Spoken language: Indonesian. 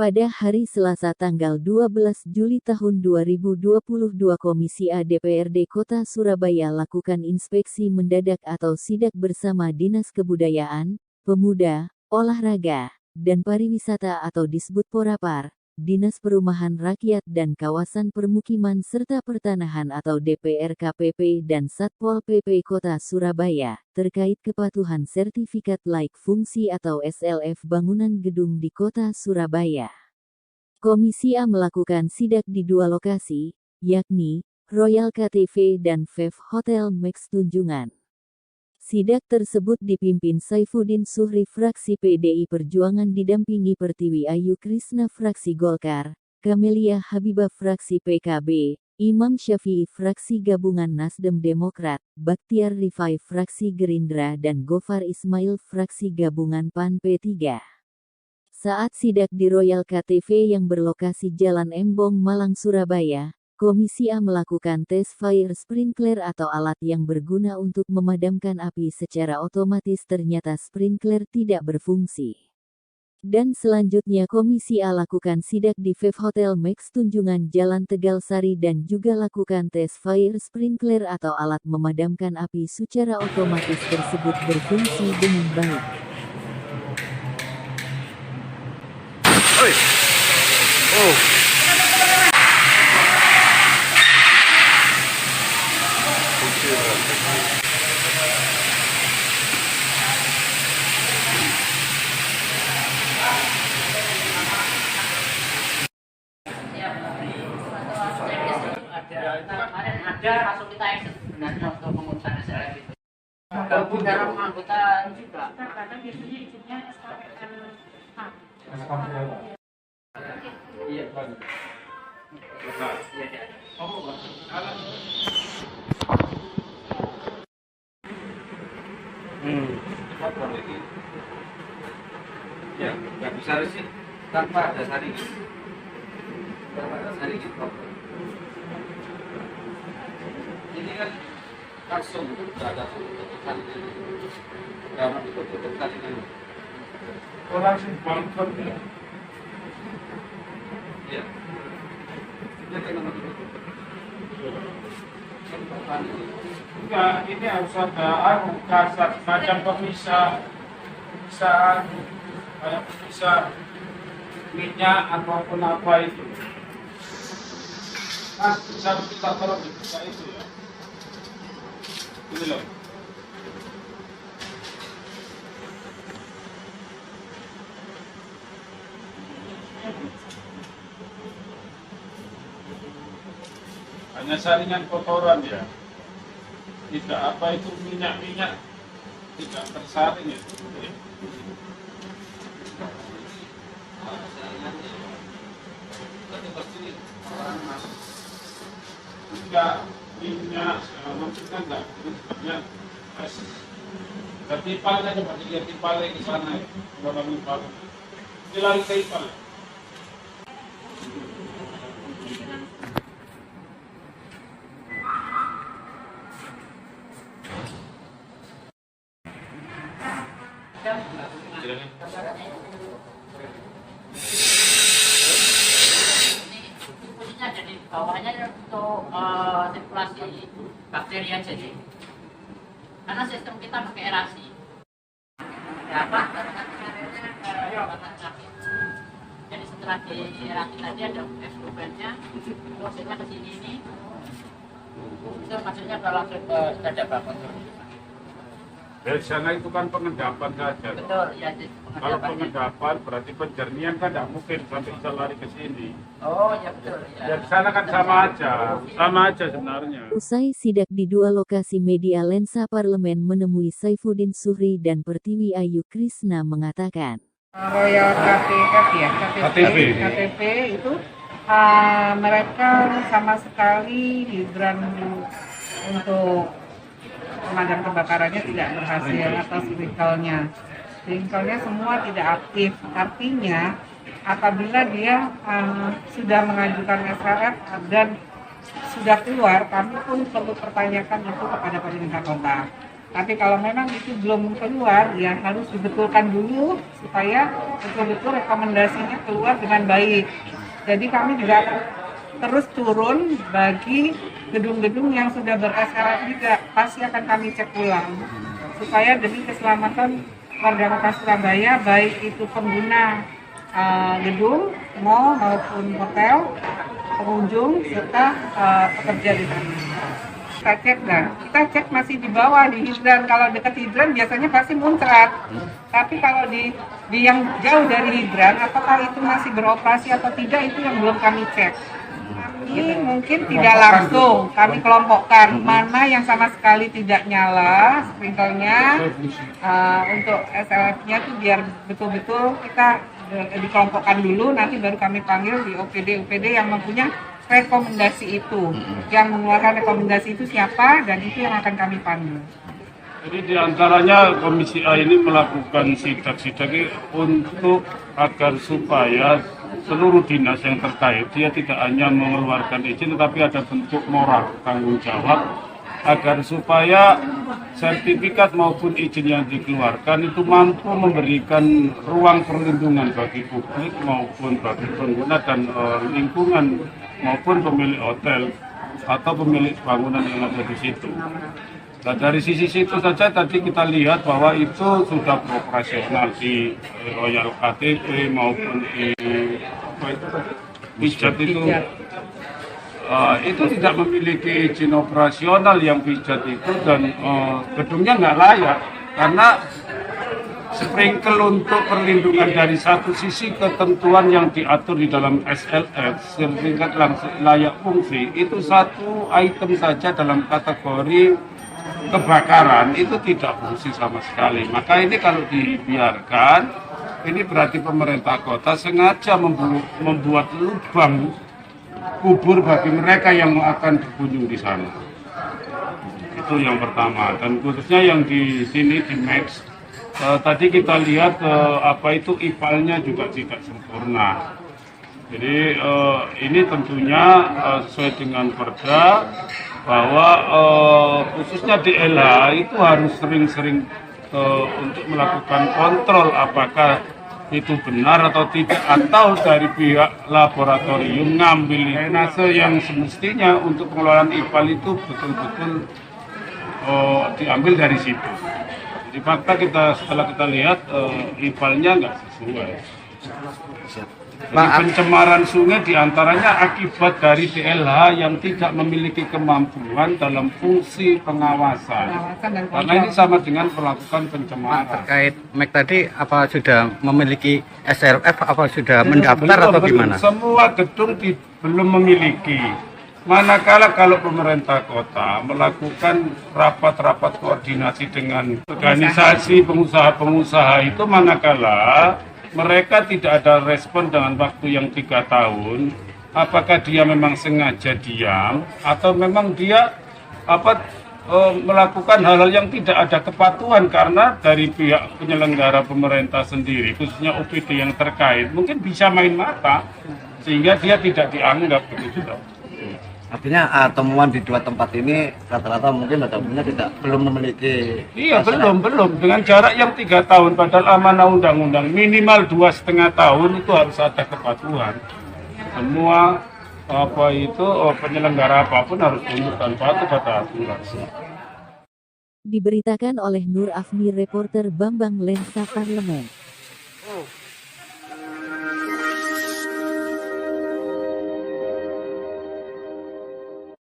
Pada hari Selasa tanggal 12 Juli tahun 2022 Komisi A DPRD Kota Surabaya lakukan inspeksi mendadak atau sidak bersama Dinas Kebudayaan, Pemuda, Olahraga, dan Pariwisata atau Disbud Porapar, Dinas Perumahan Rakyat dan Kawasan Permukiman serta Pertanahan atau DPRKPP dan Satpol PP Kota Surabaya, terkait kepatuhan sertifikat laik fungsi atau SLF bangunan gedung di Kota Surabaya. Komisi A melakukan sidak di dua lokasi, yakni Royal KTV dan Vev Hotel Max Tunjungan. Sidak tersebut dipimpin Saifuddin Suhri fraksi PDI Perjuangan didampingi Pertiwi Ayu Krisna fraksi Golkar, Camelia Habibah fraksi PKB, Imam Syafi'i fraksi Gabungan Nasdem Demokrat, Baktiar Rifai fraksi Gerindra dan Gofar Ismail fraksi Gabungan PAN P3. Saat sidak di Royal KTV yang berlokasi Jalan Embong Malang Surabaya, Komisi A melakukan tes fire sprinkler atau alat yang berguna untuk memadamkan api secara otomatis ternyata sprinkler tidak berfungsi. Dan selanjutnya Komisi A lakukan sidak di Vev Hotel Max Tunjungan Jalan Tegal Sari dan juga lakukan tes fire sprinkler atau alat memadamkan api secara otomatis tersebut berfungsi dengan baik. Kemarin ada langsung kita exit sebenarnya untuk pengurusan SLF itu. Gabung dalam anggota juga. Kadang biasanya isinya SKPN. Iya. Ya, nggak bisa sih tanpa ada saring. Tanpa ada saring itu. Ini kan langsung tidak ada tutupan karena tutup tadi ini. Langsung bangkrut ya. Iya. Ini kenapa tutup? Enggak, ini harus ada kasar macam pemisah kayak pemisah minyak ataupun apa itu. Nah, bisa kita tolong dibuka itu ya. Ini loh. Hanya saringan kotoran ya. Tidak apa itu minyak-minyak tidak tersaring ya. Enggak minyak segala macam kan enggak banyak tertipal kan coba dilihat tipalnya di sana ya. Kalau tipal ini lari ke ipal. Fungsinya jadi bawahnya untuk sirkulasi bakteri aja sih. Karena sistem kita pakai aerasi. Jadi setelah di aerasi tadi ada eksklubannya, prosesnya ke sini ini. Itu maksudnya kalau langsung ke dada bakon. Dari sana itu kan pengendapan saja. Betul, ya. Kalau pengendapan berarti penjernihan kan tidak mungkin sampai bisa lari ke sini. Oh ya betul. Ya. Di sana kan sama aja sebenarnya. Usai sidak di dua lokasi media lensa parlemen menemui Saifuddin Suhri dan Pertiwi Ayu Krisna mengatakan. Royal KTV ya, KTP itu mereka sama sekali hidran untuk pemadam kebakarannya tidak berhasil atas sprinkelnya semua tidak aktif. Artinya apabila dia sudah mengajukan SLF dan sudah keluar, kami pun perlu pertanyakan itu kepada pemerintah kota. Tapi kalau memang itu belum keluar, ya harus dibetulkan dulu supaya betul-betul rekomendasinya keluar dengan baik. Jadi kami juga akan terus turun bagi gedung-gedung yang sudah ber-SLF juga, pasti akan kami cek ulang supaya demi keselamatan warga Kota Surabaya, baik itu pengguna gedung, mall maupun hotel, pengunjung serta pekerja di sana. Kita cek masih di bawah di hidran. Kalau dekat hidran biasanya pasti muncrat. Tapi kalau di yang jauh dari hidran, apakah itu masih beroperasi atau tidak, itu yang belum kami cek. Ini mungkin tidak langsung kami kelompokkan mana yang sama sekali tidak nyala sprinklernya, untuk SLF-nya itu biar betul-betul kita dikelompokkan dulu, nanti baru kami panggil di OPD yang mempunyai rekomendasi itu. Yang mengeluarkan rekomendasi itu siapa, dan itu yang akan kami panggil. Jadi diantaranya Komisi A ini melakukan sidak-sidak untuk agar supaya seluruh dinas yang terkait dia tidak hanya mengeluarkan izin tetapi ada bentuk moral tanggung jawab agar supaya sertifikat maupun izin yang dikeluarkan itu mampu memberikan ruang perlindungan bagi publik maupun bagi pengguna dan lingkungan maupun pemilik hotel atau pemilik bangunan yang ada di situ. Nah, dari sisi situ saja tadi kita lihat bahwa itu sudah beroperasional di Royal KTP maupun di pijat itu tidak memiliki izin operasional yang pijat itu, dan gedungnya nggak layak karena sprinkle untuk perlindungan dari satu sisi ketentuan yang diatur di dalam SLF sertifikat layak fungsi itu satu item saja dalam kategori kebakaran itu tidak fungsi sama sekali. Maka ini kalau dibiarkan, ini berarti pemerintah kota sengaja membuat lubang kubur bagi mereka yang akan berkunjung di sana. Itu yang pertama. Dan khususnya yang di sini di Max, tadi kita lihat apa itu IPAL-nya juga tidak sempurna. Jadi ini tentunya sesuai dengan perda bahwa khususnya di LH itu harus sering-sering untuk melakukan kontrol apakah itu benar atau tidak, atau dari pihak laboratorium ngambil drainase yang semestinya untuk pengelolaan IPAL itu betul-betul diambil dari situ. Jadi fakta setelah kita lihat IPAL-nya nggak sesuai. Jadi pencemaran sungai diantaranya akibat dari DLH yang tidak memiliki kemampuan dalam fungsi pengawasan. Karena ini sama dengan melakukan pencemaran. Terkait MEK tadi, apa sudah memiliki SLF, apa sudah mendaftar atau gimana? Semua gedung belum memiliki. Manakala kalau pemerintah kota melakukan rapat-rapat koordinasi dengan organisasi pengusaha-pengusaha itu, manakala mereka tidak ada respon dengan waktu yang 3 tahun, apakah dia memang sengaja diam atau memang dia melakukan hal-hal yang tidak ada kepatuhan karena dari pihak penyelenggara pemerintah sendiri, khususnya OPD yang terkait, mungkin bisa main mata sehingga dia tidak dianggap begitu. Artinya temuan di 2 tempat ini rata-rata mungkin belum memiliki. Iya, belum dengan jarak yang 3 tahun, padahal amanah undang-undang minimal 2,5 tahun itu harus ada kepatuhan. Semua penyelenggara apapun harus tunduk dan patuh pada aturan. Diberitakan oleh Nur Afni, reporter Bambang Lensa Parlemen.